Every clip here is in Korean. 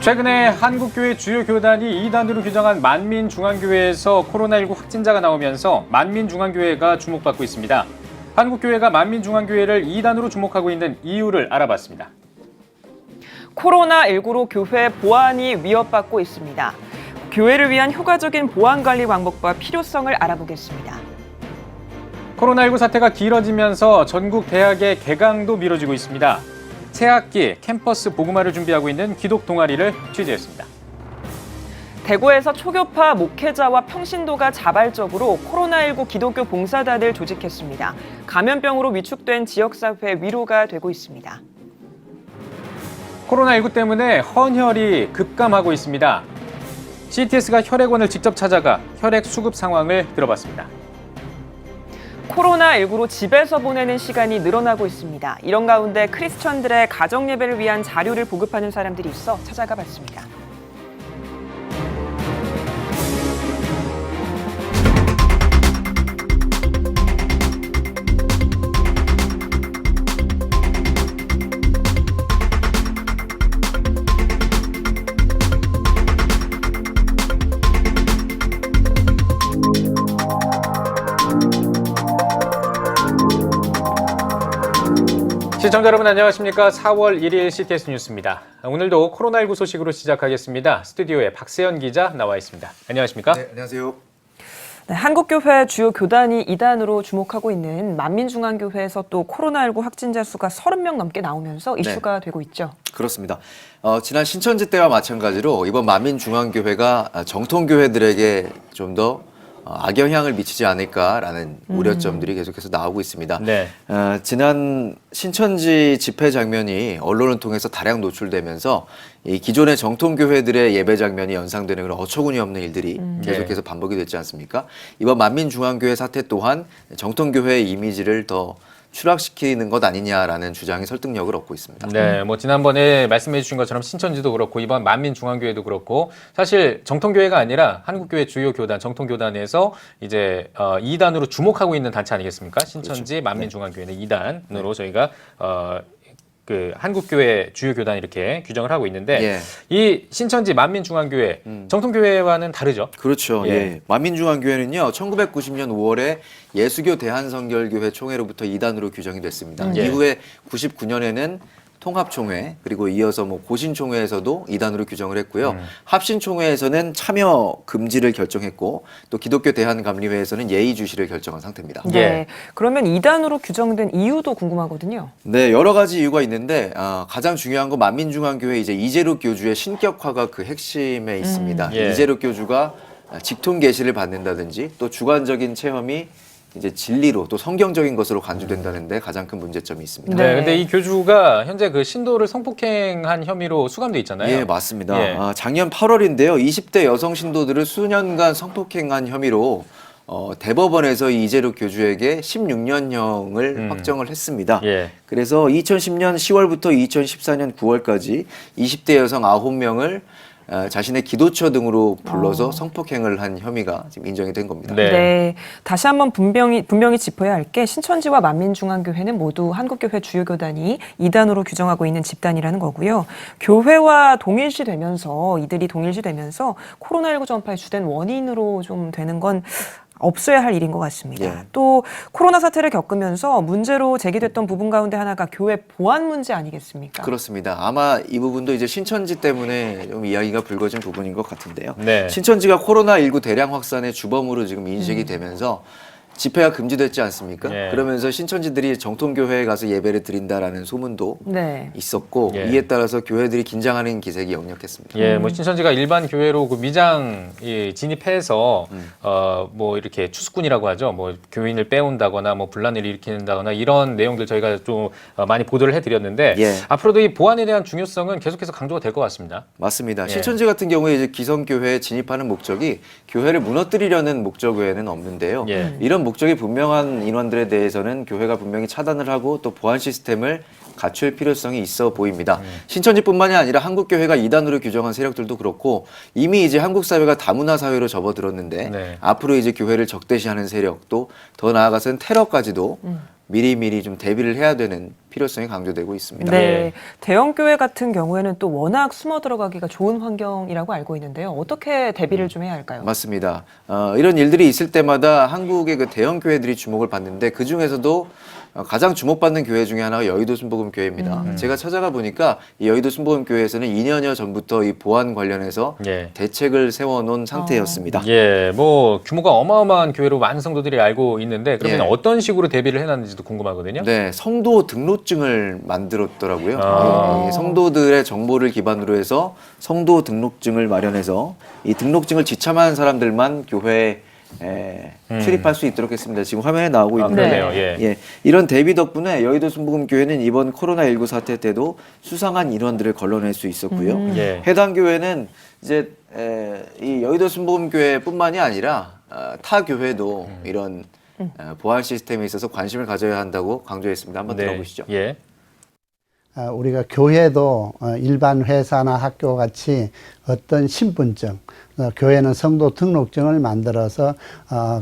최근에 한국교회 주요 교단이 이단으로 규정한 만민중앙교회에서 코로나19 확진자가 나오면서 만민중앙교회가 주목받고 있습니다. 한국교회가 만민중앙교회를 이단으로 주목하고 있는 이유를 알아봤습니다. 코로나19로 교회 보안이 위협받고 있습니다. 교회를 위한 효과적인 보안 관리 방법과 필요성을 알아보겠습니다. 코로나19 사태가 길어지면서 전국 대학의 개강도 미뤄지고 있습니다. 새학기 캠퍼스 복음화를 준비하고 있는 기독 동아리를 취재했습니다. 대구에서 초교파 목회자와 평신도가 자발적으로 코로나19 기독교 봉사단을 조직했습니다. 감염병으로 위축된 지역사회 위로가 되고 있습니다. 코로나19 때문에 헌혈이 급감하고 있습니다. CTS가 혈액원을 직접 찾아가 혈액 수급 상황을 들어봤습니다. 코로나19로 집에서 보내는 시간이 늘어나고 있습니다. 이런 가운데 크리스천들의 가정 예배를 위한 자료를 보급하는 사람들이 있어 찾아가 봤습니다. 시청자 여러분 안녕하십니까? 4월 1일 CTS 뉴스입니다. 오늘도 코로나19 소식으로 시작하겠습니다. 스튜디오에 박세현 기자 나와 있습니다. 안녕하십니까? 네, 안녕하세요. 네, 한국교회 주요 교단이 이단으로 주목하고 있는 만민중앙교회에서 또 코로나19 확진자 수가 30명 넘게 나오면서 이슈가 되고 있죠. 그렇습니다. 지난 신천지 때와 마찬가지로 이번 만민중앙교회가 정통교회들에게 좀 더 악영향을 미치지 않을까라는 우려점들이 계속해서 나오고 있습니다. 네. 지난 신천지 집회 장면이 언론을 통해서 다량 노출되면서 이 기존의 정통교회들의 예배 장면이 연상되는 그런 어처구니 없는 일들이 계속해서 반복이 됐지 않습니까? 이번 만민중앙교회 사태 또한 정통교회의 이미지를 더 추락시키는 것 아니냐라는 주장이 설득력을 얻고 있습니다. 네, 뭐 지난번에 말씀해 주신 것처럼 신천지도 그렇고 이번 만민중앙교회도 그렇고 사실 정통교회가 아니라 한국교회 주요 교단, 정통교단에서 이제 이단으로 주목하고 있는 단체 아니겠습니까? 신천지, 그렇죠. 만민중앙교회는 이단으로 저희가 그 한국교회 주요 교단 이렇게 규정을 하고 있는데 이 신천지 만민중앙교회 정통교회와는 다르죠? 그렇죠. 예. 만민중앙교회는요 1990년 5월에 예수교 대한성결교회 총회로부터 이단으로 규정이 됐습니다. 이후에 99년에는 통합총회 그리고 이어서 뭐 고신총회에서도 이단으로 규정을 했고요. 합신총회에서는 참여 금지를 결정했고 또 기독교 대한감리회에서는 예의주시를 결정한 상태입니다. 네, 그러면 이단으로 규정된 이유도 궁금하거든요. 네, 여러 가지 이유가 있는데 가장 중요한 건 만민중앙교회 이제 이재록 교주의 신격화가 그 핵심에 있습니다. 이재록 교주가 직통 계시를 받는다든지 또 주관적인 체험이 이제 진리로 또 성경적인 것으로 간주된다는데 가장 큰 문제점이 있습니다. 네, 근데 이 교주가 현재 그 신도를 성폭행한 혐의로 수감돼 있잖아요. 예, 맞습니다. 작년 8월인데요. 20대 여성 신도들을 수년간 성폭행한 혐의로 대법원에서 이재록 교주에게 16년형을 확정을 했습니다. 그래서 2010년 10월부터 2014년 9월까지 20대 여성 9명을 자신의 기도처 등으로 불러서 성폭행을 한 혐의가 지금 인정이 된 겁니다. 네, 다시 한번 분명히 짚어야 할 게 신천지와 만민중앙교회는 모두 한국교회 주요 교단이 이단으로 규정하고 있는 집단이라는 거고요. 교회와 동일시되면서 이들이 동일시되면서 코로나19 전파의 주된 원인으로 좀 되는 건 없어야 할 일인 것 같습니다. 또 코로나 사태를 겪으면서 문제로 제기됐던 부분 가운데 하나가 교회 보안 문제 아니겠습니까? 그렇습니다. 아마 이 부분도 이제 신천지 때문에 좀 이야기가 불거진 부분인 것 같은데요. 네. 신천지가 코로나19 대량 확산의 주범으로 지금 인식이 되면서 집회가 금지됐지 않습니까? 그러면서 신천지들이 정통교회에 가서 예배를 드린다라는 소문도 있었고 이에 따라서 교회들이 긴장하는 기색이 역력했습니다. 예, 뭐 신천지가 일반 교회로 그 미장 진입해서 뭐 이렇게 추수꾼이라고 하죠. 뭐 교인을 빼온다거나 뭐 분란을 일으킨다거나 이런 내용들 저희가 좀 많이 보도를 해드렸는데 앞으로도 이 보안에 대한 중요성은 계속해서 강조가 될 것 같습니다. 맞습니다. 신천지 같은 경우에 이제 기성교회에 진입하는 목적이 교회를 무너뜨리려는 목적 외에는 없는데요. 이런 목적이 분명한 인원들에 대해서는 교회가 분명히 차단을 하고 또 보안 시스템을 갖출 필요성이 있어 보입니다. 신천지뿐만이 아니라 한국교회가 이단으로 규정한 세력들도 그렇고 이미 이제 한국 사회가 다문화 사회로 접어들었는데 앞으로 이제 교회를 적대시하는 세력 또 더 나아가서는 테러까지도 미리미리 좀 대비를 해야 되는 필요성이 강조되고 있습니다. 네, 대형 교회 같은 경우에는 또 워낙 숨어 들어가기가 좋은 환경이라고 알고 있는데요. 어떻게 대비를 좀 해야 할까요? 맞습니다. 이런 일들이 있을 때마다 한국의 그 대형 교회들이 주목을 받는데 그 중에서도 가장 주목받는 교회 중에 하나가 여의도 순복음교회입니다. 제가 찾아가 보니까 이 여의도 순복음교회에서는 2년여 전부터 이 보안 관련해서 예. 대책을 세워놓은 상태였습니다. 예, 뭐 규모가 어마어마한 교회로 많은 성도들이 알고 있는데 그러면 예. 어떤 식으로 대비를 해놨는지도 궁금하거든요. 네, 성도 등록증을 만들었더라고요. 이 성도들의 정보를 기반으로 해서 성도 등록증을 마련해서 이 등록증을 지참한 사람들만 교회에 출입할 수 있도록 했습니다. 지금 화면에 나오고 있는데 그러네요. 예. 예, 이런 대비 덕분에 여의도 순복음교회는 이번 코로나19 사태 때도 수상한 인원들을 걸러낼 수 있었고요. 예. 해당 교회는 이제 이 여의도 순복음교회뿐만이 아니라 타 교회도 이런 보안 시스템에 있어서 관심을 가져야 한다고 강조했습니다. 한번 들어보시죠. 예. 우리가 교회도 일반 회사나 학교 같이 어떤 신분증, 교회는 성도 등록증을 만들어서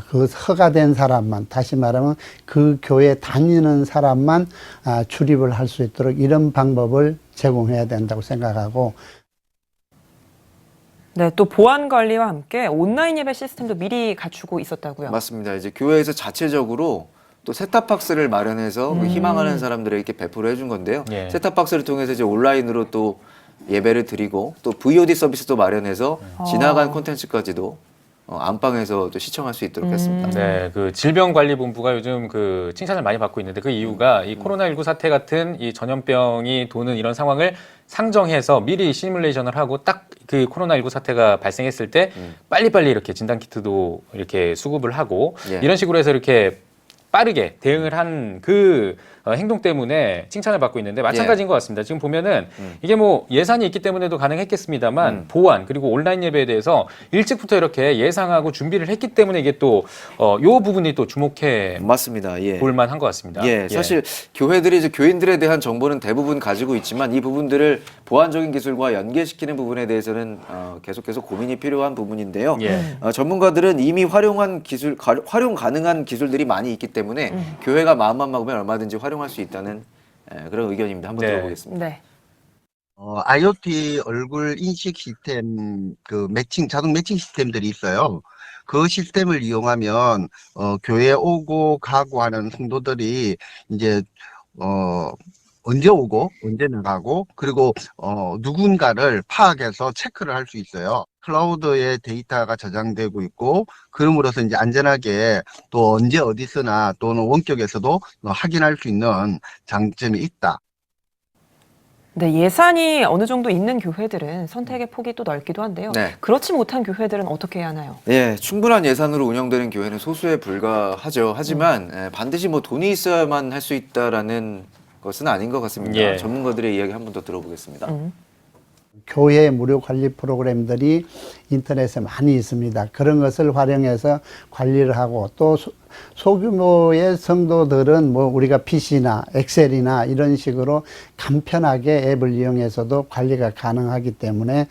그 허가된 사람만, 다시 말하면 그 교회 다니는 사람만 출입을 할 수 있도록 이런 방법을 제공해야 된다고 생각하고, 네, 또 보안 관리와 함께 온라인 예배 시스템도 미리 갖추고 있었다고요. 맞습니다. 이제 교회에서 자체적으로 또 셋탑박스를 마련해서 그 희망하는 사람들에게 배포를 해준 건데요. 예. 셋탑박스를 통해서 이제 온라인으로 또 예배를 드리고 또 VOD 서비스도 마련해서 지나간 콘텐츠까지도 안방에서 또 시청할 수 있도록 했습니다. 네, 그 질병관리본부가 요즘 그 칭찬을 많이 받고 있는데 그 이유가 이 코로나19 사태 같은 이 전염병이 도는 이런 상황을 상정해서 미리 시뮬레이션을 하고 딱 그 코로나19 사태가 발생했을 때 빨리빨리 이렇게 진단키트도 이렇게 수급을 하고 예. 이런 식으로 해서 이렇게 빠르게 대응을 한 그 행동 때문에 칭찬을 받고 있는데 마찬가지인 것 같습니다. 지금 보면은 이게 뭐 예산이 있기 때문에도 가능했겠습니다만 보안 그리고 온라인 예배에 대해서 일찍부터 이렇게 예상하고 준비를 했기 때문에 이게 또 요 부분이 또 주목해 맞습니다. 예. 볼만한 것 같습니다. 예, 사실 교회들이 이제 교인들에 대한 정보는 대부분 가지고 있지만 이 부분들을 보안적인 기술과 연계시키는 부분에 대해서는 계속해서 고민이 필요한 부분인데요. 예. 전문가들은 이미 활용 가능한 기술들이 많이 있기 때문에 교회가 마음만 먹으면 얼마든지 활용할 수 있다는 그런 의견입니다. 한번 네. 들어보겠습니다. 네. IoT 얼굴 인식 시스템, 그 자동 매칭 시스템들이 있어요. 그 시스템을 이용하면, 교회에 오고 가고 하는 성도들이 이제, 언제 오고, 언제 나가고, 그리고, 누군가를 파악해서 체크를 할 수 있어요. 클라우드에 데이터가 저장되고 있고, 그럼으로써 이제 안전하게 또 언제 어디서나 또는 원격에서도 확인할 수 있는 장점이 있다. 네, 예산이 어느 정도 있는 교회들은 선택의 폭이 또 넓기도 한데요. 네. 그렇지 못한 교회들은 어떻게 해야 하나요? 예, 충분한 예산으로 운영되는 교회는 소수에 불과하죠. 하지만 반드시 뭐 돈이 있어야만 할 수 있다라는 것은 아닌 것 같습니다. 예. 전문가들의 이야기 한 번 더 들어보겠습니다. 교회 무료 관리 프로그램들이 인터넷에 많이 있습니다. 그런 것을 활용해서 관리를 하고 또 소규모의 성도들은 뭐 우리가 PC나 엑셀이나 이런 식으로 간편하게 앱을 이용해서도 관리가 가능하기 때문에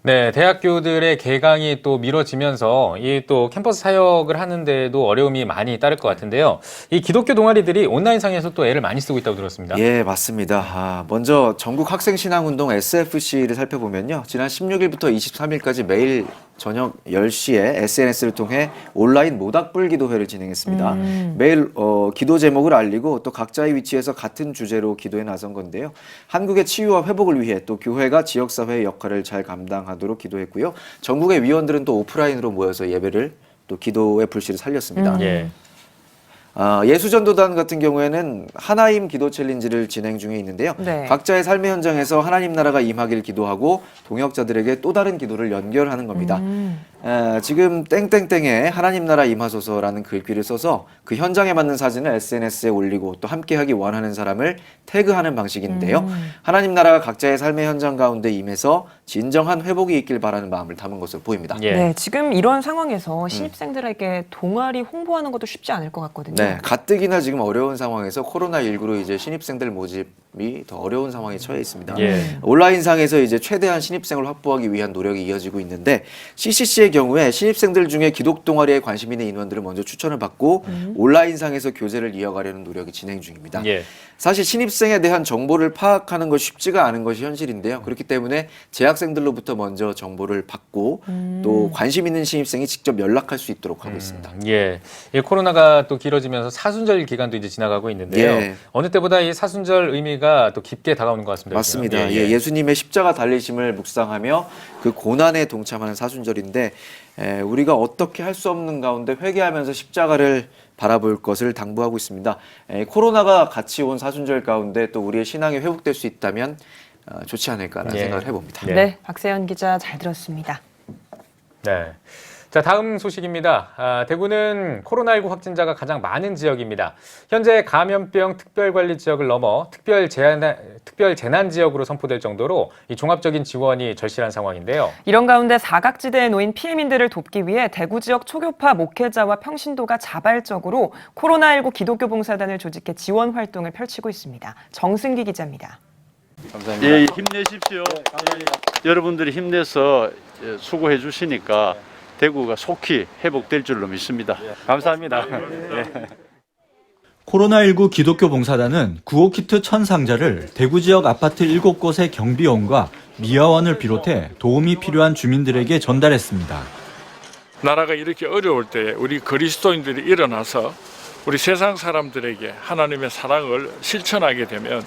네, 대학교들의 개강이 또 미뤄지면서 이 또 캠퍼스 사역을 하는데도 어려움이 많이 따를 것 같은데요. 이 기독교 동아리들이 온라인상에서 또 애를 많이 쓰고 있다고 들었습니다. 예, 맞습니다. 먼저 전국 학생신앙운동 SFC를 살펴보면요. 지난 16일부터 23일까지 매일 저녁 10시에 SNS를 통해 온라인 모닥불 기도회를 진행했습니다. 매일 기도 제목을 알리고 또 각자의 위치에서 같은 주제로 기도에 나선 건데요. 한국의 치유와 회복을 위해 또 교회가 지역사회의 역할을 잘 감당하도록 기도했고요. 전국의 위원들은 또 오프라인으로 모여서 예배를 또 기도의 불씨를 살렸습니다. 예. 예수전도단 같은 경우에는 하나임 기도 챌린지를 진행 중에 있는데요. 네. 각자의 삶의 현장에서 하나님 나라가 임하길 기도하고 동역자들에게 또 다른 기도를 연결하는 겁니다. 지금 땡땡땡에 하나님 나라 임하소서라는 글귀를 써서 그 현장에 맞는 사진을 SNS에 올리고 또 함께하기 원하는 사람을 태그하는 방식인데요. 하나님 나라가 각자의 삶의 현장 가운데 임해서 진정한 회복이 있길 바라는 마음을 담은 것으로 보입니다. 예. 네, 지금 이런 상황에서 신입생들에게 동아리 홍보하는 것도 쉽지 않을 것 같거든요. 네, 가뜩이나 지금 어려운 상황에서 코로나19로 이제 신입생들 모집이 더 어려운 상황에 처해 있습니다. 예. 온라인상에서 이제 최대한 신입생을 확보하기 위한 노력이 이어지고 있는데 CCC의 경우에 신입생들 중에 기독 동아리에 관심 있는 인원들을 먼저 추천을 받고 온라인상에서 교제를 이어가려는 노력이 진행 중입니다. 예. 사실 신입생에 대한 정보를 파악하는 것이 쉽지가 않은 것이 현실인데요. 그렇기 때문에 재학생들로부터 먼저 정보를 받고 또 관심 있는 신입생이 직접 연락할 수 있도록 하고 있습니다. 예. 예, 코로나가 또 길어지면서 사순절 기간도 이제 지나가고 있는데요. 예. 어느 때보다 이 사순절 의미가 또 깊게 다가오는 것 같습니다. 맞습니다. 요즘. 예수님의 십자가 달리심을 묵상하며 그 고난에 동참하는 사순절인데 우리가 어떻게 할 수 없는 가운데 회개하면서 십자가를 바라볼 것을 당부하고 있습니다. 코로나가 같이 온 사순절 가운데 또 우리의 신앙이 회복될 수 있다면 좋지 않을까라는 예. 생각을 해봅니다. 네. 네, 박세현 기자 잘 들었습니다. 네. 자, 다음 소식입니다. 대구는 코로나19 확진자가 가장 많은 지역입니다. 현재 감염병 특별관리 지역을 넘어 특별 재난 지역으로 선포될 정도로 이 종합적인 지원이 절실한 상황인데요. 이런 가운데 사각지대에 놓인 피해민들을 돕기 위해 대구 지역 초교파 목회자와 평신도가 자발적으로 코로나19 기독교 봉사단을 조직해 지원 활동을 펼치고 있습니다. 정승기 기자입니다. 감사합니다. 예, 힘내십시오. 여러분들이 힘내서 수고해 주시니까 대구가 속히 회복될 줄로 믿습니다. 감사합니다. 코로나19 기독교 봉사단은 구호키트 1000상자를 대구 지역 아파트 7곳의 경비원과 미화원을 비롯해 도움이 필요한 주민들에게 전달했습니다. 나라가 이렇게 어려울 때 우리 그리스도인들이 일어나서 우리 세상 사람들에게 하나님의 사랑을 실천하게 되면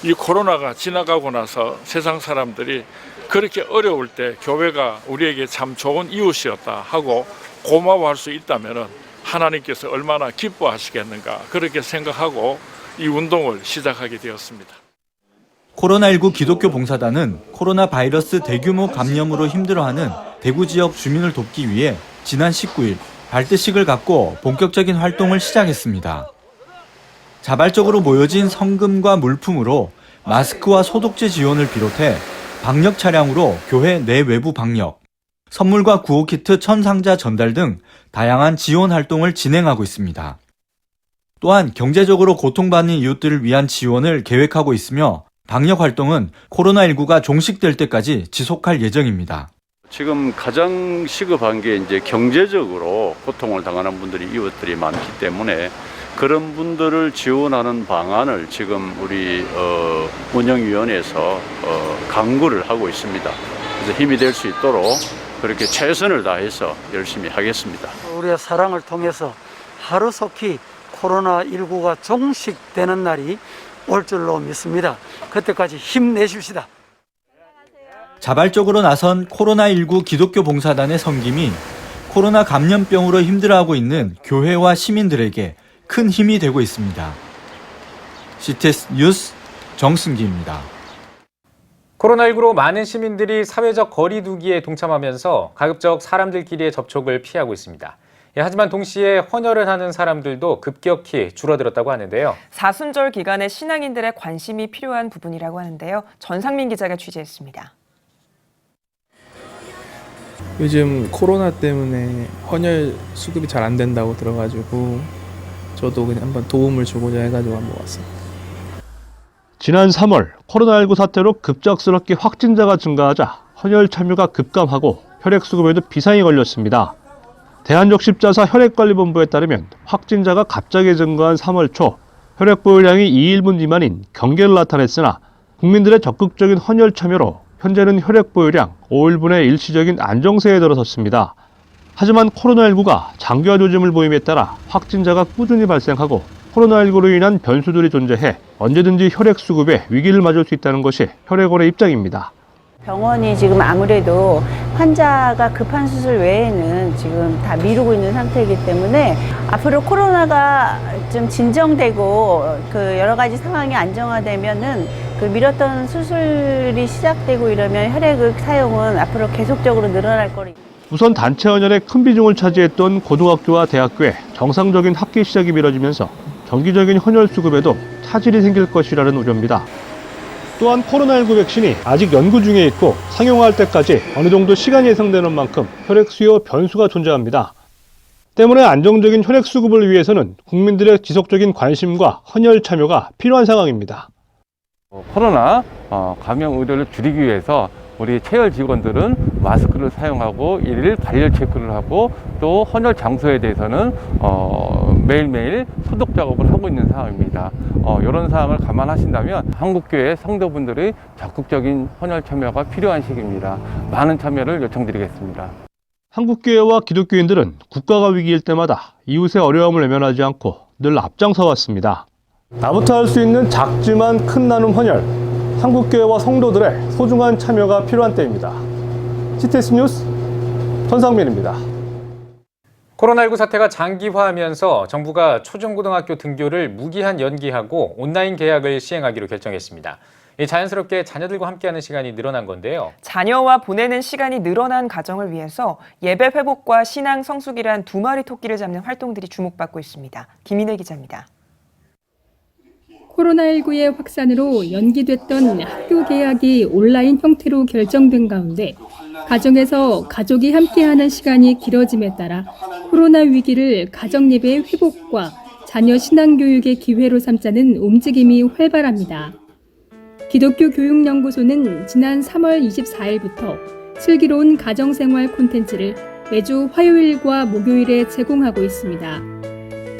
이 코로나가 지나가고 나서 세상 사람들이 그렇게 어려울 때 교회가 우리에게 참 좋은 이웃이었다 하고 고마워할 수 있다면 하나님께서 얼마나 기뻐하시겠는가 그렇게 생각하고 이 운동을 시작하게 되었습니다. 코로나19 기독교 봉사단은 코로나 바이러스 대규모 감염으로 힘들어하는 대구 지역 주민을 돕기 위해 지난 19일 발대식을 갖고 본격적인 활동을 시작했습니다. 자발적으로 모여진 성금과 물품으로 마스크와 소독제 지원을 비롯해 방역 차량으로 교회 내외부 방역, 선물과 구호키트 1000상자 전달 등 다양한 지원 활동을 진행하고 있습니다. 또한 경제적으로 고통받는 이웃들을 위한 지원을 계획하고 있으며 방역 활동은 코로나19가 종식될 때까지 지속할 예정입니다. 지금 가장 시급한 게 이제 경제적으로 고통을 당하는 분들이 이웃들이 많기 때문에 그런 분들을 지원하는 방안을 지금 우리 운영위원회에서 강구를 하고 있습니다. 그래서 힘이 될 수 있도록 그렇게 최선을 다해서 열심히 하겠습니다. 우리의 사랑을 통해서 하루속히 코로나19가 종식되는 날이 올 줄로 믿습니다. 그때까지 힘내십시다. 자발적으로 나선 코로나19 기독교 봉사단의 섬김이 코로나 감염병으로 힘들어하고 있는 교회와 시민들에게 큰 힘이 되고 있습니다. CTS 뉴스 정승기입니다. 코로나19로 많은 시민들이 사회적 거리 두기에 동참하면서 가급적 사람들끼리의 접촉을 피하고 있습니다. 하지만 동시에 헌혈을 하는 사람들도 급격히 줄어들었다고 하는데요. 사순절 기간에 신앙인들의 관심이 필요한 부분이라고 하는데요. 전상민 기자가 취재했습니다. 요즘 코로나 때문에 헌혈 수급이 잘 안 된다고 들어가지고 저도 그냥 한번 도움을 주고자 해가지고 한번 왔어요. 지난 3월 코로나19 사태로 급작스럽게 확진자가 증가하자 헌혈 참여가 급감하고 혈액 수급에도 비상이 걸렸습니다. 대한적십자사 혈액관리본부에 따르면 확진자가 갑자기 증가한 3월 초 혈액 보유량이 2인분 미만인 경계를 나타냈으나 국민들의 적극적인 헌혈 참여로 현재는 혈액 보유량 5일분의 일시적인 안정세에 들어섰습니다. 하지만 코로나19가 장기화 조짐을 보임에 따라 확진자가 꾸준히 발생하고 코로나19로 인한 변수들이 존재해 언제든지 혈액 수급에 위기를 맞을 수 있다는 것이 혈액원의 입장입니다. 병원이 지금 아무래도 환자가 급한 수술 외에는 지금 다 미루고 있는 상태이기 때문에 앞으로 코로나가 좀 진정되고 그 여러 가지 상황이 안정화되면은 그 미뤘던 수술이 시작되고 이러면 혈액 사용은 앞으로 계속적으로 늘어날 거리. 우선 단체 헌혈에 큰 비중을 차지했던 고등학교와 대학교에 정상적인 학기 시작이 미뤄지면서 정기적인 헌혈 수급에도 차질이 생길 것이라는 우려입니다. 또한 코로나19 백신이 아직 연구 중에 있고 상용화할 때까지 어느 정도 시간이 예상되는 만큼 혈액 수요 변수가 존재합니다. 때문에 안정적인 혈액 수급을 위해서는 국민들의 지속적인 관심과 헌혈 참여가 필요한 상황입니다. 코로나 감염 우려를 줄이기 위해서 우리 체열 직원들은 마스크를 사용하고 일일 발열 체크를 하고 또 헌혈 장소에 대해서는 매일매일 소독 작업을 하고 있는 상황입니다. 이런 사항을 감안하신다면 한국교회 성도분들의 적극적인 헌혈 참여가 필요한 시기입니다. 많은 참여를 요청드리겠습니다. 한국교회와 기독교인들은 국가가 위기일 때마다 이웃의 어려움을 외면하지 않고 늘 앞장서 왔습니다. 나부터 할 수 있는 작지만 큰 나눔 헌혈, 한국교회와 성도들의 소중한 참여가 필요한 때입니다. CTS 뉴스 전상민입니다. 코로나19 사태가 장기화하면서 정부가 초중고등학교 등교를 무기한 연기하고 온라인 개학을 시행하기로 결정했습니다. 자연스럽게 자녀들과 함께하는 시간이 늘어난 건데요. 자녀와 보내는 시간이 늘어난 가정을 위해서 예배 회복과 신앙 성숙이란 두 마리 토끼를 잡는 활동들이 주목받고 있습니다. 김인혜 기자입니다. 코로나19의 확산으로 연기됐던 학교 개학이 온라인 형태로 결정된 가운데 가정에서 가족이 함께하는 시간이 길어짐에 따라 코로나 위기를 가정 예배의 회복과 자녀 신앙 교육의 기회로 삼자는 움직임이 활발합니다. 기독교 교육연구소는 지난 3월 24일부터 슬기로운 가정생활 콘텐츠를 매주 화요일과 목요일에 제공하고 있습니다.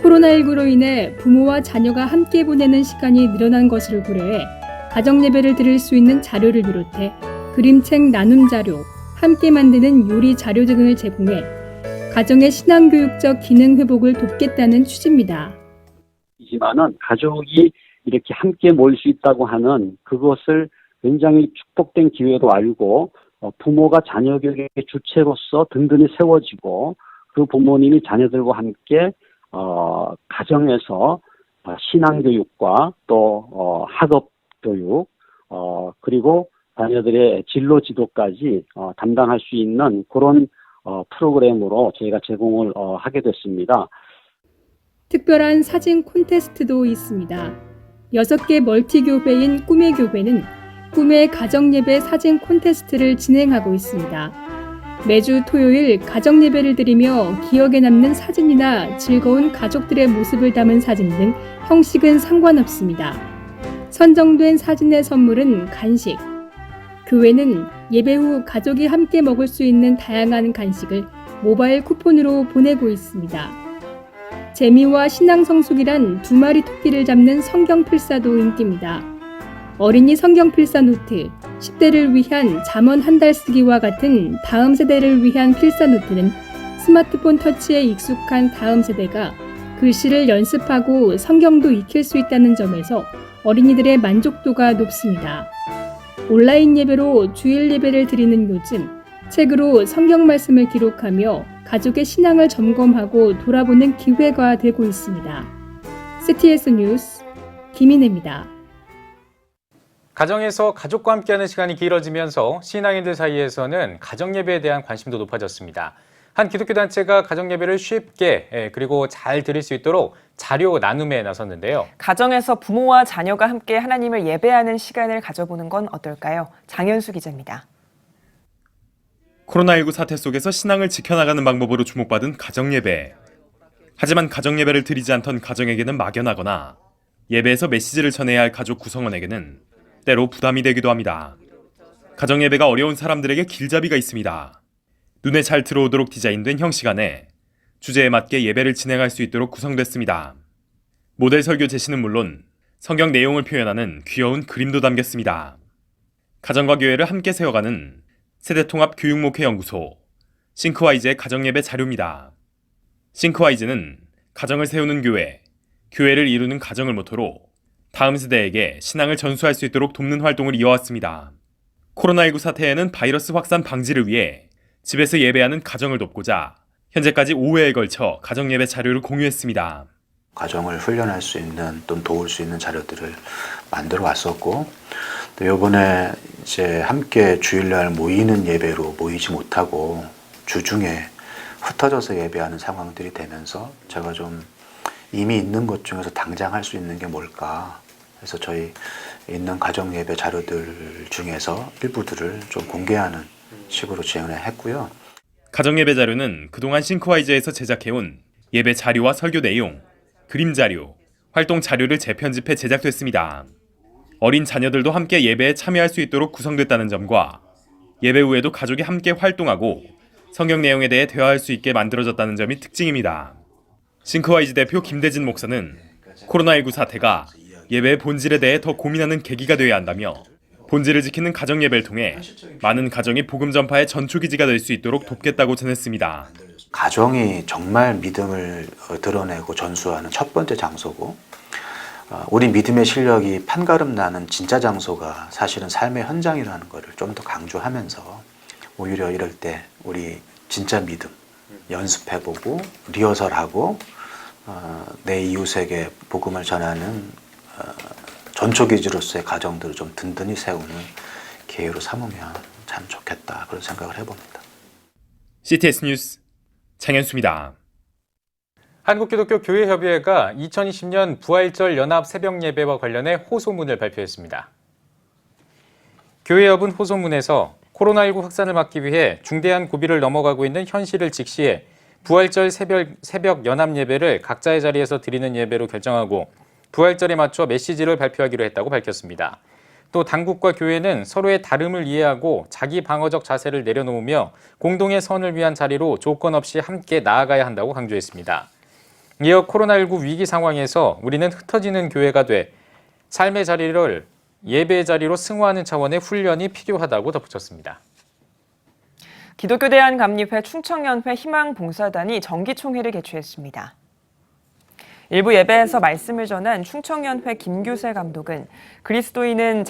코로나19로 인해 부모와 자녀가 함께 보내는 시간이 늘어난 것을 고려해 가정예배를 드릴 수 있는 자료를 비롯해 그림책 나눔 자료, 함께 만드는 요리 자료 등을 제공해 가정의 신앙교육적 기능 회복을 돕겠다는 취지입니다. 이지만은 가족이 이렇게 함께 모일 수 있다고 하는 그것을 굉장히 축복된 기회로 알고 부모가 자녀 교육의 주체로서 든든히 세워지고 그 부모님이 자녀들과 함께 가정에서 신앙교육과 또 학업교육 그리고 자녀들의 진로 지도까지 담당할 수 있는 그런 프로그램으로 저희가 제공을 하게 됐습니다. 특별한 사진 콘테스트도 있습니다. 6개 멀티교회인 꿈의 교회는 꿈의 가정예배 사진 콘테스트를 진행하고 있습니다. 매주 토요일 가정예배를 드리며 기억에 남는 사진이나 즐거운 가족들의 모습을 담은 사진 등 형식은 상관없습니다. 선정된 사진의 선물은 간식. 교회는 예배 후 가족이 함께 먹을 수 있는 다양한 간식을 모바일 쿠폰으로 보내고 있습니다. 재미와 신앙 성숙이란 두 마리 토끼를 잡는 성경 필사도 인기입니다. 어린이 성경 필사 노트, 10대를 위한 잠언 한 달 쓰기와 같은 다음 세대를 위한 필사 노트는 스마트폰 터치에 익숙한 다음 세대가 글씨를 연습하고 성경도 익힐 수 있다는 점에서 어린이들의 만족도가 높습니다. 온라인 예배로 주일 예배를 드리는 요즘, 책으로 성경 말씀을 기록하며 가족의 신앙을 점검하고 돌아보는 기회가 되고 있습니다. CTS 뉴스 김인혜입니다. 가정에서 가족과 함께하는 시간이 길어지면서 신앙인들 사이에서는 가정예배에 대한 관심도 높아졌습니다. 한 기독교 단체가 가정예배를 쉽게 그리고 잘 드릴 수 있도록 자료 나눔에 나섰는데요. 가정에서 부모와 자녀가 함께 하나님을 예배하는 시간을 가져보는 건 어떨까요? 장현수 기자입니다. 코로나19 사태 속에서 신앙을 지켜나가는 방법으로 주목받은 가정예배. 하지만 가정예배를 드리지 않던 가정에게는 막연하거나 예배에서 메시지를 전해야 할 가족 구성원에게는 때로 부담이 되기도 합니다. 가정예배가 어려운 사람들에게 길잡이가 있습니다. 눈에 잘 들어오도록 디자인된 형식 안에 주제에 맞게 예배를 진행할 수 있도록 구성됐습니다. 모델 설교 제시는 물론 성경 내용을 표현하는 귀여운 그림도 담겼습니다. 가정과 교회를 함께 세워가는 세대통합교육목회연구소 싱크와이즈의 가정예배 자료입니다. 싱크와이즈는 가정을 세우는 교회, 교회를 이루는 가정을 모토로 다음 세대에게 신앙을 전수할 수 있도록 돕는 활동을 이어왔습니다. 코로나19 사태에는 바이러스 확산 방지를 위해 집에서 예배하는 가정을 돕고자 현재까지 5회에 걸쳐 가정예배 자료를 공유했습니다. 가정을 훈련할 수 있는 또는 도울 수 있는 자료들을 만들어 왔었고 또 이번에 이제 함께 주일날 모이는 예배로 모이지 못하고 주중에 흩어져서 예배하는 상황들이 되면서 제가 좀 이미 있는 것 중에서 당장 할 수 있는 게 뭘까 그래서 저희 있는 가정 예배 자료들 중에서 일부들을 좀 공개하는 식으로 진행을 했고요. 가정예배 자료는 그동안 싱크와이즈에서 제작해온 예배 자료와 설교 내용, 그림 자료, 활동 자료를 재편집해 제작됐습니다. 어린 자녀들도 함께 예배에 참여할 수 있도록 구성됐다는 점과 예배 후에도 가족이 함께 활동하고 성경 내용에 대해 대화할 수 있게 만들어졌다는 점이 특징입니다. 싱크와이즈 대표 김대진 목사는 코로나19 사태가 예배의 본질에 대해 더 고민하는 계기가 되어야 한다며 본질을 지키는 가정예배를 통해 많은 가정이 복음 전파의 전초기지가 될 수 있도록 돕겠다고 전했습니다. 가정이 정말 믿음을 드러내고 전수하는 첫 번째 장소고, 우리 믿음의 실력이 판가름 나는 진짜 장소가 사실은 삶의 현장이라는 것을 좀 더 강조하면서 오히려 이럴 때 우리 진짜 믿음 연습해보고 리허설하고 내 이웃에게 복음을 전하는 전초기지로서의 가정들을 좀 든든히 세우는 기회로 삼으면 참 좋겠다, 그런 생각을 해봅니다. CTS 뉴스 장현수입니다. 한국기독교교회협의회가 2020년 부활절 연합 새벽 예배와 관련해 호소문을 발표했습니다. 교회협은 호소문에서 코로나19 확산을 막기 위해 중대한 고비를 넘어가고 있는 현실을 직시해 부활절 새벽 연합 예배를 각자의 자리에서 드리는 예배로 결정하고 부활절에 맞춰 메시지를 발표하기로 했다고 밝혔습니다. 또 당국과 교회는 서로의 다름을 이해하고 자기 방어적 자세를 내려놓으며 공동의 선을 위한 자리로 조건 없이 함께 나아가야 한다고 강조했습니다. 이어 코로나19 위기 상황에서 우리는 흩어지는 교회가 돼 삶의 자리를 예배의 자리로 승화하는 차원의 훈련이 필요하다고 덧붙였습니다. 기독교대한감리회 충청연회 희망봉사단이 정기총회를 개최했습니다. 일부 예배에서 말씀을 전한 충청연회 김규세 감독은 그리스도인은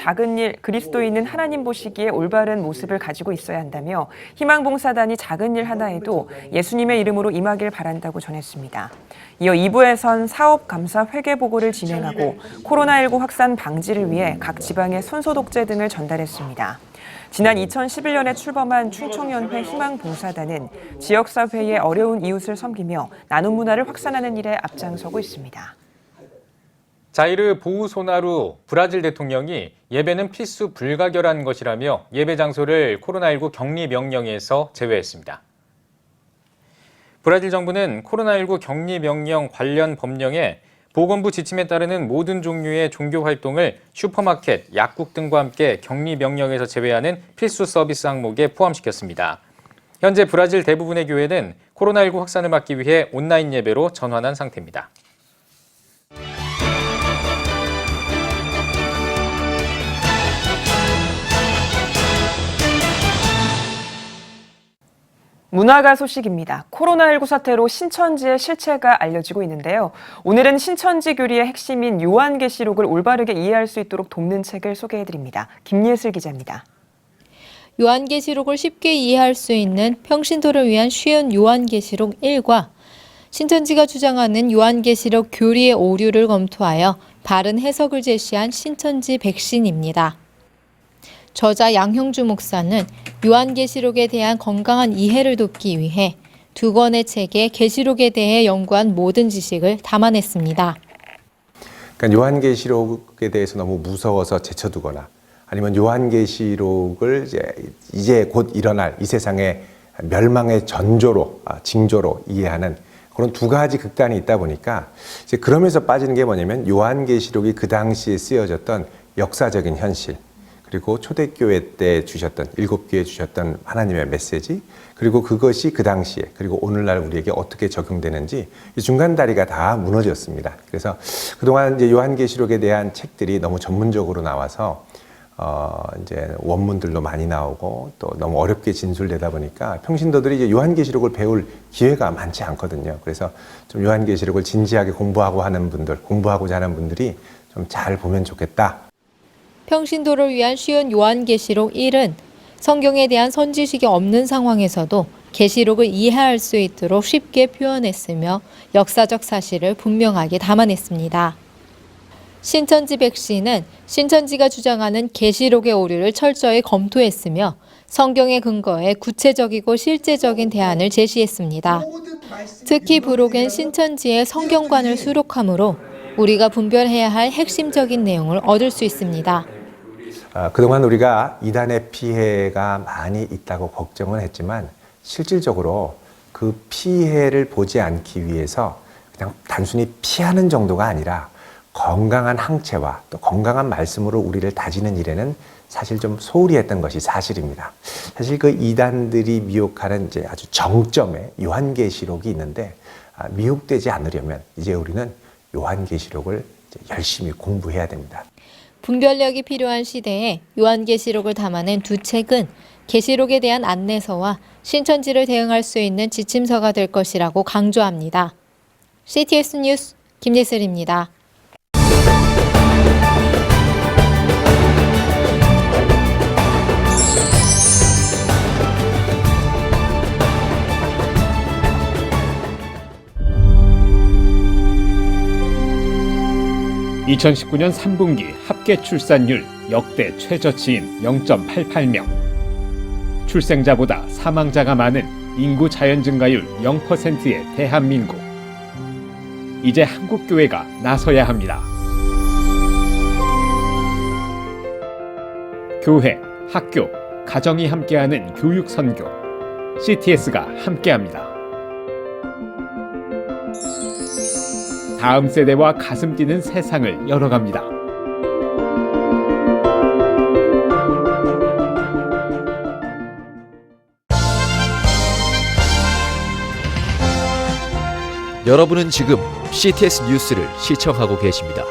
하나님 보시기에 올바른 모습을 가지고 있어야 한다며 희망봉사단이 작은 일 하나에도 예수님의 이름으로 임하길 바란다고 전했습니다. 이어 2부에선 사업감사 회계보고를 진행하고 코로나19 확산 방지를 위해 각 지방에 손소독제 등을 전달했습니다. 지난 2011년에 출범한 충청연회 희망봉사단은 지역사회의 어려운 이웃을 섬기며 나눔 문화를 확산하는 일에 앞장서고 있습니다. 자이르 보우소나루 브라질 대통령이 예배는 필수 불가결한 것이라며 예배 장소를 코로나19 격리 명령에서 제외했습니다. 브라질 정부는 코로나19 격리 명령 관련 법령에 보건부 지침에 따르는 모든 종류의 종교 활동을 슈퍼마켓, 약국 등과 함께 격리 명령에서 제외하는 필수 서비스 항목에 포함시켰습니다. 현재 브라질 대부분의 교회는 코로나19 확산을 막기 위해 온라인 예배로 전환한 상태입니다. 문화가 소식입니다. 코로나19 사태로 신천지의 실체가 알려지고 있는데요. 오늘은 신천지 교리의 핵심인 요한계시록을 올바르게 이해할 수 있도록 돕는 책을 소개해드립니다. 김예슬 기자입니다. 요한계시록을 쉽게 이해할 수 있는 평신도를 위한 쉬운 요한계시록 1과 신천지가 주장하는 요한계시록 교리의 오류를 검토하여 바른 해석을 제시한 신천지 백신입니다. 저자 양형주 목사는 요한계시록에 대한 건강한 이해를 돕기 위해 두 권의 책에 계시록에 대해 연구한 모든 지식을 담아냈습니다. 그러니까 요한계시록에 대해서 너무 무서워서 제쳐두거나 아니면 요한계시록을 이제 곧 일어날 이 세상의 멸망의 전조로, 징조로 이해하는 그런 두 가지 극단이 있다 보니까 이제 그러면서 빠지는 게 뭐냐면 요한계시록이 그 당시에 쓰여졌던 역사적인 현실, 그리고 초대교회 때 주셨던, 7교회 주셨던 하나님의 메시지, 그리고 그것이 그 당시에, 그리고 오늘날 우리에게 어떻게 적용되는지 이 중간 다리가 다 무너졌습니다. 그래서 그동안 이제 요한계시록에 대한 책들이 너무 전문적으로 나와서 이제 원문들도 많이 나오고 또 너무 어렵게 진술되다 보니까 평신도들이 이제 요한계시록을 배울 기회가 많지 않거든요. 그래서 좀 요한계시록을 진지하게 공부하고자 하는 분들이 좀 잘 보면 좋겠다. 평신도를 위한 쉬운 요한계시록 1은 성경에 대한 선지식이 없는 상황에서도 계시록을 이해할 수 있도록 쉽게 표현했으며 역사적 사실을 분명하게 담아냈습니다. 신천지 백신은 신천지가 주장하는 계시록의 오류를 철저히 검토했으며 성경의 근거에 구체적이고 실제적인 대안을 제시했습니다. 특히 부록엔 신천지의 성경관을 수록하므로 우리가 분별해야 할 핵심적인 내용을 얻을 수 있습니다. 그동안 우리가 이단의 피해가 많이 있다고 걱정은 했지만 실질적으로 그 피해를 보지 않기 위해서 그냥 단순히 피하는 정도가 아니라 건강한 항체와 또 건강한 말씀으로 우리를 다지는 일에는 사실 좀 소홀히 했던 것이 사실입니다. 사실 그 이단들이 미혹하는 이제 아주 정점에 요한계시록이 있는데 미혹되지 않으려면 이제 우리는 요한계시록을 열심히 공부해야 됩니다. 분별력이 필요한 시대에 요한계시록을 담아낸 두 책은 계시록에 대한 안내서와 신천지를 대응할 수 있는 지침서가 될 것이라고 강조합니다. CTS 뉴스 김예슬입니다. (2019년 3분기) 합계 출산율 역대 최저치인 0.88명. 출생자보다 사망자가 많은 인구 자연 증가율 0%의 대한민국. 이제 한국교회가 나서야 합니다. 교회, 학교, 가정이 함께하는 교육 선교. CTS가 함께합니다. 다음 세대와 가슴 뛰는 세상을 열어갑니다. 여러분은 지금 CTS 뉴스를 시청하고 계십니다.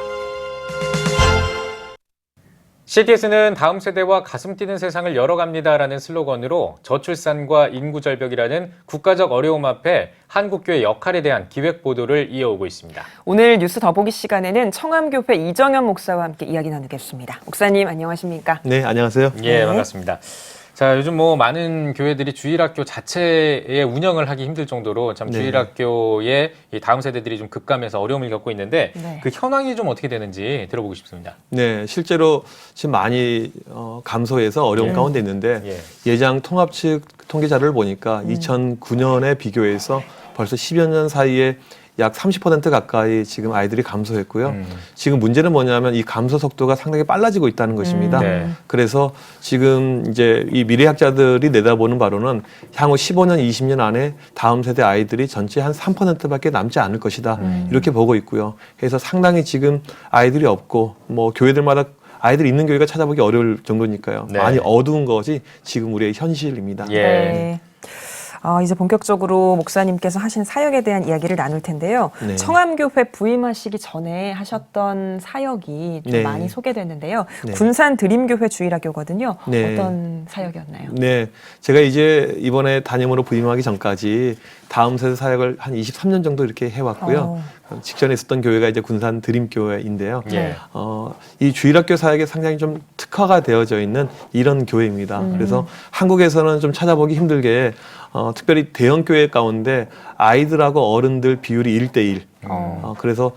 CTS는 다음 세대와 가슴 뛰는 세상을 열어갑니다라는 슬로건으로 저출산과 인구 절벽이라는 국가적 어려움 앞에 한국교회 역할에 대한 기획 보도를 이어오고 있습니다. 오늘 뉴스 더보기 시간에는 청암교회 이정현 목사와 함께 이야기 나누겠습니다. 목사님 안녕하십니까? 네, 안녕하세요. 예, 반갑습니다. 자, 요즘 뭐 많은 교회들이 주일학교 자체의 운영을 하기 힘들 정도로 참 주일학교의 이 다음 세대들이 좀 급감해서 어려움을 겪고 있는데 그 현황이 좀 어떻게 되는지 들어보고 싶습니다. 네, 실제로 지금 많이 감소해서 어려운 가운데 있는데 예장 통합 측 통계 자료를 보니까 2009년에 비교해서 벌써 10여 년 사이에 약 30% 가까이 지금 아이들이 감소했고요. 지금 문제는 뭐냐면 이 감소 속도가 상당히 빨라지고 있다는 것입니다. 그래서 지금 이제 이 미래학자들이 내다보는 바로는 향후 15년, 20년 안에 다음 세대 아이들이 전체 한 3%밖에 남지 않을 것이다. 이렇게 보고 있고요. 그래서 상당히 지금 아이들이 없고 뭐 교회들마다 아이들 있는 교회가 찾아보기 어려울 정도니까요. 많이 어두운 것이 지금 우리의 현실입니다. 네. 이제 본격적으로 목사님께서 하신 사역에 대한 이야기를 나눌 텐데요. 청암교회 부임하시기 전에 하셨던 사역이 좀 많이 소개됐는데요. 군산 드림교회 주일학교거든요. 어떤 사역이었나요? 네, 제가 이제 이번에 담임으로 부임하기 전까지 다음 세대 사역을 한 23년 정도 이렇게 해왔고요. 직전에 있었던 교회가 이제 군산 드림교회인데요. 이 주일학교 사역에 상당히 좀 특화가 되어져 있는 이런 교회입니다. 그래서 한국에서는 좀 찾아보기 힘들게 특별히 대형 교회 가운데 아이들하고 어른들 비율이 1:1. 그래서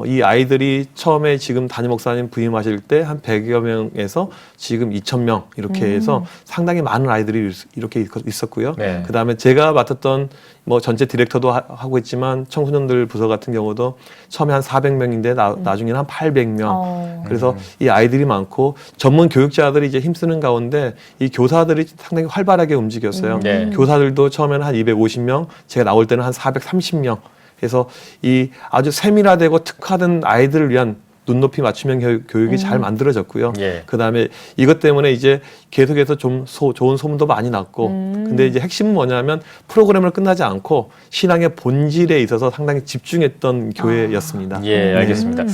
이 아이들이 처음에 지금 담임 목사님 부임하실 때 한 100여 명에서 지금 2,000명 이렇게 해서 상당히 많은 아이들이 이렇게 있었고요. 그다음에 제가 맡았던 뭐 전체 디렉터도 하고 있지만 청소년들 부서 같은 경우도 처음에 한 400명인데 나중에는 한 800명. 그래서 이 아이들이 많고 전문 교육자들이 이제 힘쓰는 가운데 이 교사들이 상당히 활발하게 움직였어요. 교사들도 처음에는 한 250명, 제가 나올 때는 한 430명. 그래서 이 아주 세밀화되고 특화된 아이들을 위한 눈높이 맞춤형 교육이 잘 만들어졌고요. 그다음에 이것 때문에 이제 계속해서 좀 좋은 소문도 많이 났고 근데 이제 핵심은 뭐냐면 프로그램을 끝나지 않고 신앙의 본질에 있어서 상당히 집중했던 교회였습니다. 예, 알겠습니다.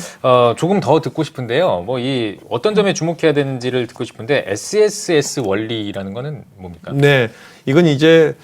조금 더 듣고 싶은데요. 뭐 이 어떤 점에 주목해야 되는지를 듣고 싶은데 SSS 원리라는 거는 뭡니까? 네. 이건 이제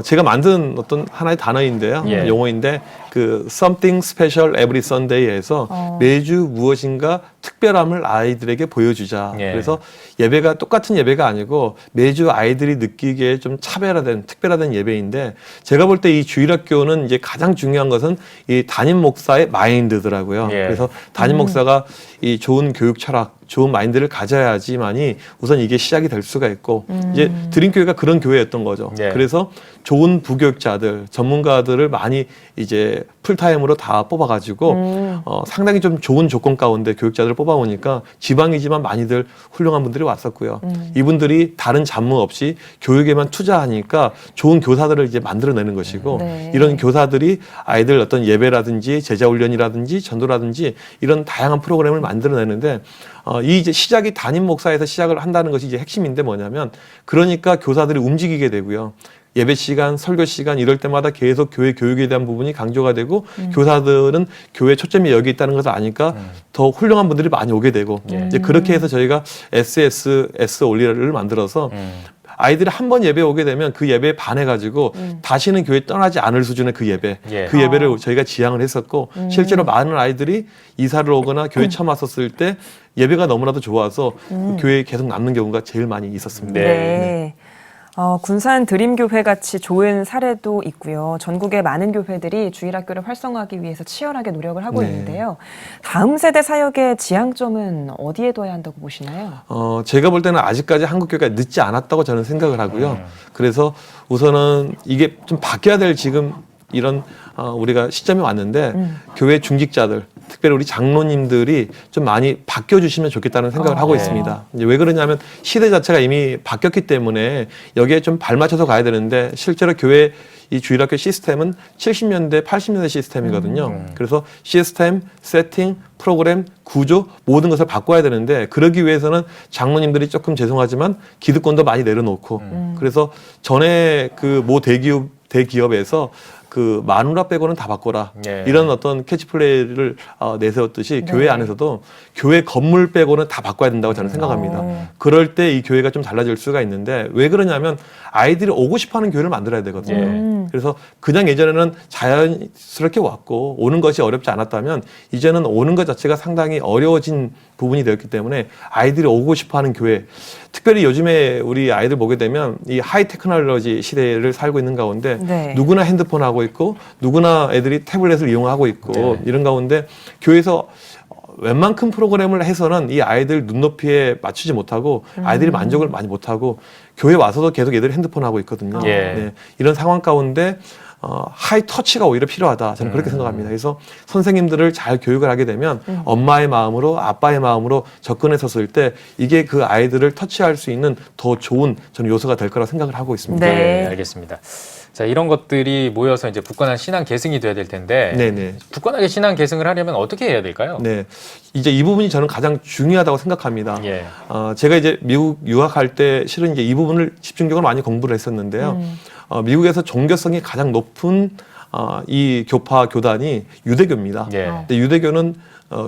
제가 만든 어떤 하나의 단어인데요. 용어인데 그 Something Special Every Sunday에서 매주 무엇인가 특별함을 아이들에게 보여주자. 그래서 예배가 똑같은 예배가 아니고 매주 아이들이 느끼기에 좀 차별화된 특별화된 예배인데 제가 볼 때 이 주일학교는 이제 가장 중요한 것은 이 담임 목사의 마인드더라고요. 그래서 담임 목사가 이 좋은 교육 철학, 좋은 마인드를 가져야지만이 우선 이게 시작이 될 수가 있고 이제 드림교회가 그런 교회였던 거죠. 그래서 좋은 부교육자들, 전문가들을 많이 이제 풀타임으로 다 뽑아가지고 상당히 좀 좋은 조건 가운데 교육자들을 뽑아오니까 지방이지만 많이들 훌륭한 분들이 왔었고요. 이분들이 다른 잡무 없이 교육에만 투자하니까 좋은 교사들을 이제 만들어내는 것이고 네. 이런 교사들이 아이들 어떤 예배라든지 제자 훈련이라든지 전도라든지 이런 다양한 프로그램을 만들어내는데 이 이제 시작이 담임 목사에서 시작을 한다는 것이 이제 핵심인데 뭐냐면 그러니까 교사들이 움직이게 되고요. 예배 시간, 설교 시간 이럴 때마다 계속 교회 교육에 대한 부분이 강조가 되고 교사들은 교회 초점이 여기 있다는 것을 아니까 더 훌륭한 분들이 많이 오게 되고 이제 그렇게 해서 저희가 S 올리를 만들어서 아이들이 한 번 예배 오게 되면 그 예배에 반해가지고 다시는 교회 떠나지 않을 수준의 그 예배, 그 예배를 저희가 지향을 했었고 실제로 많은 아이들이 이사를 오거나 교회 처음 왔었을 때 예배가 너무나도 좋아서 그 교회에 계속 남는 경우가 제일 많이 있었습니다. 네. 군산 드림교회 같이 좋은 사례도 있고요. 전국의 많은 교회들이 주일학교를 활성화하기 위해서 치열하게 노력을 하고 있는데요. 다음 세대 사역의 지향점은 어디에 둬야 한다고 보시나요? 제가 볼 때는 아직까지 한국교회가 늦지 않았다고 저는 생각을 하고요. 그래서 우선은 이게 좀 바뀌어야 될 지금 이런 우리가 시점이 왔는데 교회 중직자들 특별히 우리 장로님들이 좀 많이 바뀌어주시면 좋겠다는 생각을 하고 있습니다. 이제 왜 그러냐면 시대 자체가 이미 바뀌었기 때문에 여기에 좀 발맞춰서 가야 되는데 실제로 교회 이 주일학교 시스템은 70년대, 80년대 시스템이거든요. 그래서 시스템, 세팅, 프로그램, 구조 모든 것을 바꿔야 되는데 그러기 위해서는 장로님들이 조금 죄송하지만 기득권도 많이 내려놓고 그래서 전에 그 모 대기업에서 그 마누라 빼고는 다 바꿔라 이런 어떤 캐치플레이를 내세웠듯이 교회 안에서도 교회 건물 빼고는 다 바꿔야 된다고 저는 생각합니다. 그럴 때 이 교회가 좀 달라질 수가 있는데 왜 그러냐면 아이들이 오고 싶어하는 교회를 만들어야 되거든요. 그래서 그냥 예전에는 자연스럽게 왔고 오는 것이 어렵지 않았다면 이제는 오는 것 자체가 상당히 어려워진 부분이 되었기 때문에 아이들이 오고 싶어하는 교회 특별히 요즘에 우리 아이들 보게 되면 이 하이 테크놀로지 시대를 살고 있는 가운데 누구나 핸드폰하고 있고 누구나 애들이 태블릿을 이용하고 있고 이런 가운데 교회에서 웬만큼 프로그램을 해서는 이 아이들 눈높이에 맞추지 못하고 아이들이 만족을 많이 못하고 교회 와서도 계속 애들이 핸드폰 하고 있거든요. 이런 상황 가운데 하이 터치가 오히려 필요하다. 저는 그렇게 생각합니다. 그래서 선생님들을 잘 교육을 하게 되면 엄마의 마음으로 아빠의 마음으로 접근해 섰을 때 이게 그 아이들을 터치할 수 있는 더 좋은 저는 요소가 될 거라 생각을 하고 있습니다. 네, 알겠습니다. 자, 이런 것들이 모여서 이제 굳건한 신앙 계승이 돼야 될 텐데 굳건하게 신앙 계승을 하려면 어떻게 해야 될까요? 네, 이제 이 부분이 저는 가장 중요하다고 생각합니다. 제가 이제 미국 유학할 때 실은 이제 이 부분을 집중적으로 많이 공부를 했었는데요. 미국에서 종교성이 가장 높은 이 교파 교단이 유대교입니다. 근데 유대교는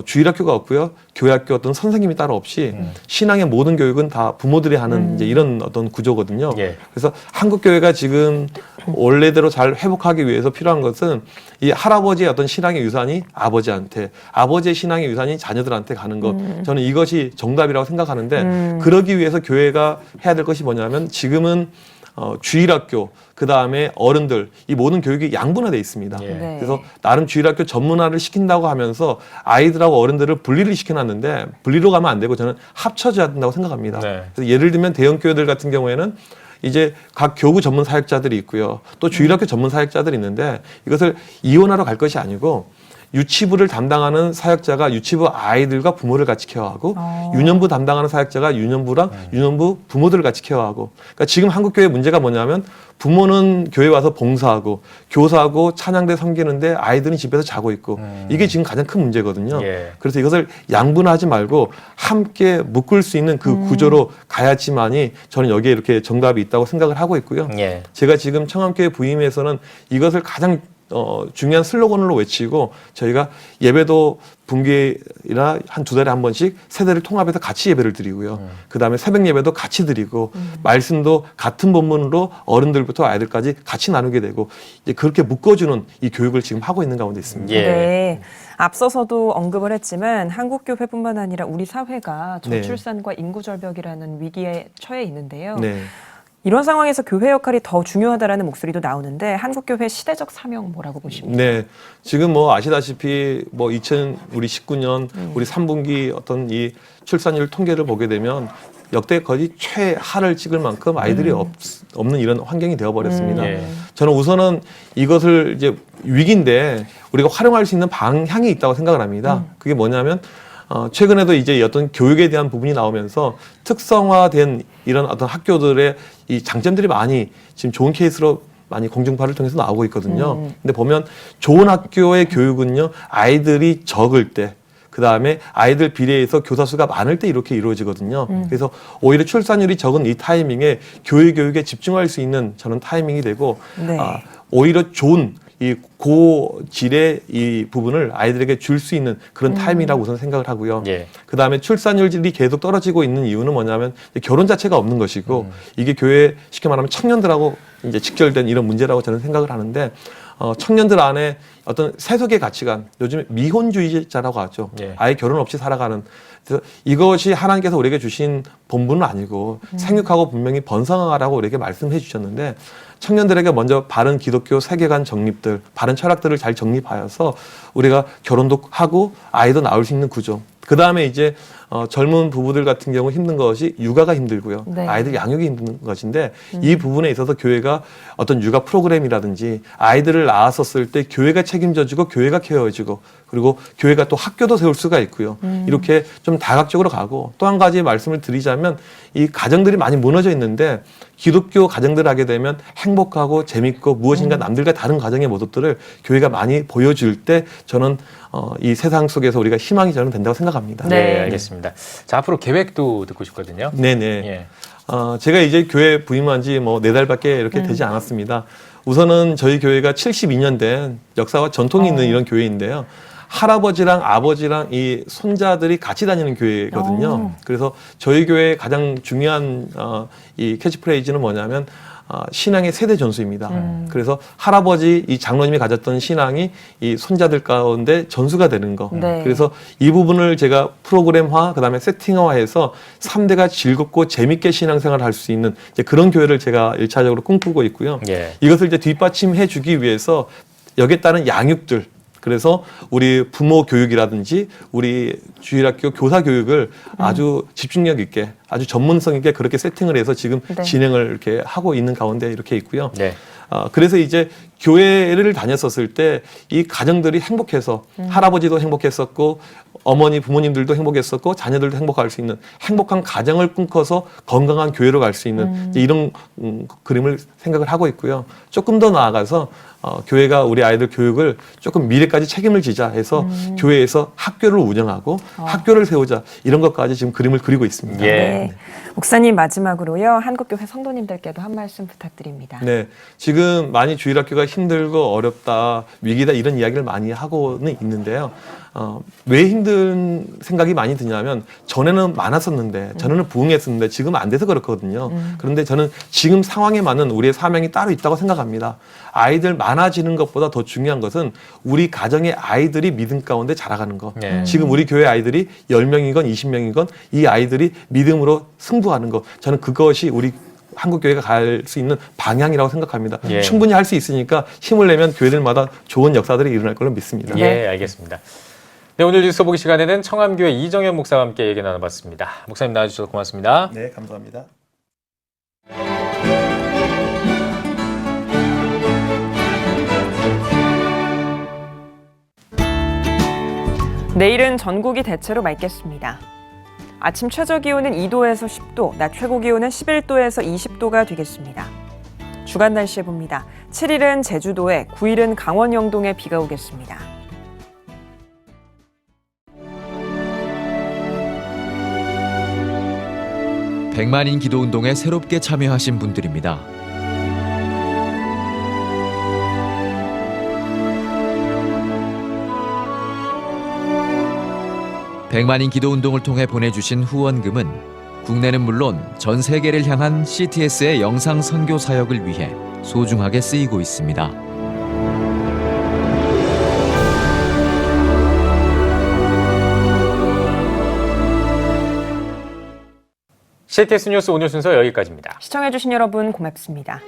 주일학교가 없고요. 교회학교 어떤 선생님이 따로 없이 신앙의 모든 교육은 다 부모들이 하는 이제 이런 어떤 구조거든요. 그래서 한국 교회가 지금 원래대로 잘 회복하기 위해서 필요한 것은 이 할아버지의 어떤 신앙의 유산이 아버지한테, 아버지의 신앙의 유산이 자녀들한테 가는 것. 저는 이것이 정답이라고 생각하는데 그러기 위해서 교회가 해야 될 것이 뭐냐면 지금은 주일학교, 그 다음에 어른들, 이 모든 교육이 양분화되어 있습니다. 그래서 나름 주일학교 전문화를 시킨다고 하면서 아이들하고 어른들을 분리를 시켜놨는데 분리로 가면 안 되고 저는 합쳐져야 된다고 생각합니다. 그래서 예를 들면 대형 교회들 같은 경우에는 이제 각 교구 전문 사역자들이 있고요. 또 주일학교 전문 사역자들이 있는데 이것을 이원하러 갈 것이 아니고 유치부를 담당하는 사역자가 유치부 아이들과 부모를 같이 케어하고 유년부 담당하는 사역자가 유년부랑 유년부 부모들을 같이 케어하고 그러니까 지금 한국교회 문제가 뭐냐면 부모는 교회 와서 봉사하고 교사하고 찬양대 섬기는데 아이들은 집에서 자고 있고 이게 지금 가장 큰 문제거든요. 그래서 이것을 양분하지 말고 함께 묶을 수 있는 그 구조로 가야지만이 저는 여기에 이렇게 정답이 있다고 생각을 하고 있고요. 제가 지금 청암교회 부임에서는 이것을 가장 중요한 슬로건으로 외치고 저희가 예배도 분기나 한 2달에 한 번씩 세대를 통합해서 같이 예배를 드리고요. 그 다음에 새벽 예배도 같이 드리고 말씀도 같은 본문으로 어른들부터 아이들까지 같이 나누게 되고 이제 그렇게 묶어주는 이 교육을 지금 하고 있는 가운데 있습니다. 네. 앞서서도 언급을 했지만 한국교회뿐만 아니라 우리 사회가 저출산과 인구절벽이라는 위기에 처해 있는데요. 이런 상황에서 교회 역할이 더 중요하다라는 목소리도 나오는데 한국교회 시대적 사명 뭐라고 보십니까? 네, 지금 뭐 아시다시피 뭐 2019년 우리 3분기 어떤 이 출산율 통계를 보게 되면 역대 거의 최하를 찍을 만큼 아이들이 없는 이런 환경이 되어버렸습니다. 예. 저는 우선은 이것을 이제 위기인데 우리가 활용할 수 있는 방향이 있다고 생각을 합니다. 그게 뭐냐면 최근에도 이제 어떤 교육에 대한 부분이 나오면서 특성화된 이런 어떤 학교들의 이 장점들이 많이 지금 좋은 케이스로 많이 공중파를 통해서 나오고 있거든요. 근데 보면 좋은 학교의 교육은요, 아이들이 적을 때, 그 다음에 아이들 비례해서 교사 수가 많을 때 이렇게 이루어지거든요. 그래서 오히려 출산율이 적은 이 타이밍에 교육에 집중할 수 있는 저는 타이밍이 되고, 네. 오히려 좋은 이 고질의 이 부분을 아이들에게 줄 수 있는 그런 타임이라고 우선 생각을 하고요. 예. 그 다음에 출산율이 계속 떨어지고 있는 이유는 뭐냐면 결혼 자체가 없는 것이고 이게 교회 쉽게 말하면 청년들하고 이제 직결된 이런 문제라고 저는 생각을 하는데 청년들 안에 어떤 세속의 가치관, 요즘에 미혼주의자라고 하죠. 예. 아예 결혼 없이 살아가는. 그래서 이것이 하나님께서 우리에게 주신 본분은 아니고 생육하고 분명히 번성하라고 우리에게 말씀해 주셨는데 청년들에게 먼저 바른 기독교 세계관 정립들, 바른 철학들을 잘 정립하여서 우리가 결혼도 하고 아이도 낳을 수 있는 구조. 그 다음에 이제 젊은 부부들 같은 경우 힘든 것이 육아가 힘들고요. 네. 아이들 양육이 힘든 것인데 이 부분에 있어서 교회가 어떤 육아 프로그램이라든지 아이들을 낳았었을 때 교회가 책임져주고 교회가 케어해주고 그리고 교회가 또 학교도 세울 수가 있고요. 이렇게 좀 다각적으로 가고 또 한 가지 말씀을 드리자면 이 가정들이 많이 무너져 있는데 기독교 가정들 하게 되면 행복하고 재밌고 무엇인가 남들과 다른 가정의 모습들을 교회가 많이 보여줄 때 저는 이 세상 속에서 우리가 희망이 저는 된다고 생각합니다. 네, 알겠습니다. 자, 앞으로 계획도 듣고 싶거든요. 네네. 예. 제가 이제 교회 부임한 지 뭐 4달밖에 이렇게 되지 않았습니다. 우선은 저희 교회가 72년 된 역사와 전통이 있는 이런 교회인데요. 할아버지랑 아버지랑 이 손자들이 같이 다니는 교회거든요. 그래서 저희 교회의 가장 중요한 이 캐치프레이즈는 뭐냐면 신앙의 세대 전수입니다. 그래서 할아버지 이 장로님이 가졌던 신앙이 이 손자들 가운데 전수가 되는 거. 네. 그래서 이 부분을 제가 프로그램화 그다음에 세팅화해서 3대가 즐겁고 재밌게 신앙생활을 할 수 있는 이제 그런 교회를 제가 1차적으로 꿈꾸고 있고요. 예. 이것을 이제 뒷받침해 주기 위해서 여기에 따른 양육들 그래서 우리 부모 교육이라든지 우리 주일학교 교사 교육을 아주 집중력 있게 아주 전문성 있게 그렇게 세팅을 해서 지금 네. 진행을 이렇게 하고 있는 가운데 이렇게 있고요. 네. 그래서 이제 교회를 다녔었을 때 이 가정들이 행복해서 할아버지도 행복했었고 어머니 부모님들도 행복했었고 자녀들도 행복할 수 있는 행복한 가정을 꿈꿔서 건강한 교회로 갈 수 있는 이제 이런 그림을 생각을 하고 있고요. 조금 더 나아가서 교회가 우리 아이들 교육을 조금 미래까지 책임을 지자 해서 교회에서 학교를 운영하고 학교를 세우자 이런 것까지 지금 그림을 그리고 있습니다. 예. 네. 목사님 마지막으로요. 한국교회 성도님들께도 한 말씀 부탁드립니다. 네, 지금 많이 주일학교가 힘들고 어렵다, 위기다 이런 이야기를 많이 하고는 있는데요. 왜 힘든 생각이 많이 드냐면 전에는 많았었는데 전에는 부흥했었는데 지금 안 돼서 그렇거든요. 그런데 저는 지금 상황에 맞는 우리의 사명이 따로 있다고 생각합니다. 아이들 많아지는 것보다 더 중요한 것은 우리 가정의 아이들이 믿음 가운데 자라가는 것. 네. 지금 우리 교회 아이들이 10명이건 20명이건 이 아이들이 믿음으로 승부하는 것. 저는 그것이 우리 한국교회가 갈 수 있는 방향이라고 생각합니다. 예. 충분히 할 수 있으니까 힘을 내면 교회들마다 좋은 역사들이 일어날 걸로 믿습니다. 예, 알겠습니다. 네, 오늘 뉴스 보기 시간에는 청암교회 이정현 목사와 함께 얘기 나눠봤습니다. 목사님 나와주셔서 고맙습니다. 네, 감사합니다. 내일은 전국이 대체로 맑겠습니다. 아침 최저 기온은 2도에서 10도, 낮 최고 기온은 11도에서 20도가 되겠습니다. 주간 날씨 봅니다. 7일은 제주도에, 9일은 강원 영동에 비가 오겠습니다. 백만인 기도운동에 새롭게 참여하신 분들입니다. 백만인 기도운동을 통해 보내주신 후원금은 국내는 물론 전 세계를 향한 CTS의 영상 선교 사역을 위해 소중하게 쓰이고 있습니다. CTS 뉴스 오늘 순서 여기까지입니다. 시청해주신 여러분 고맙습니다.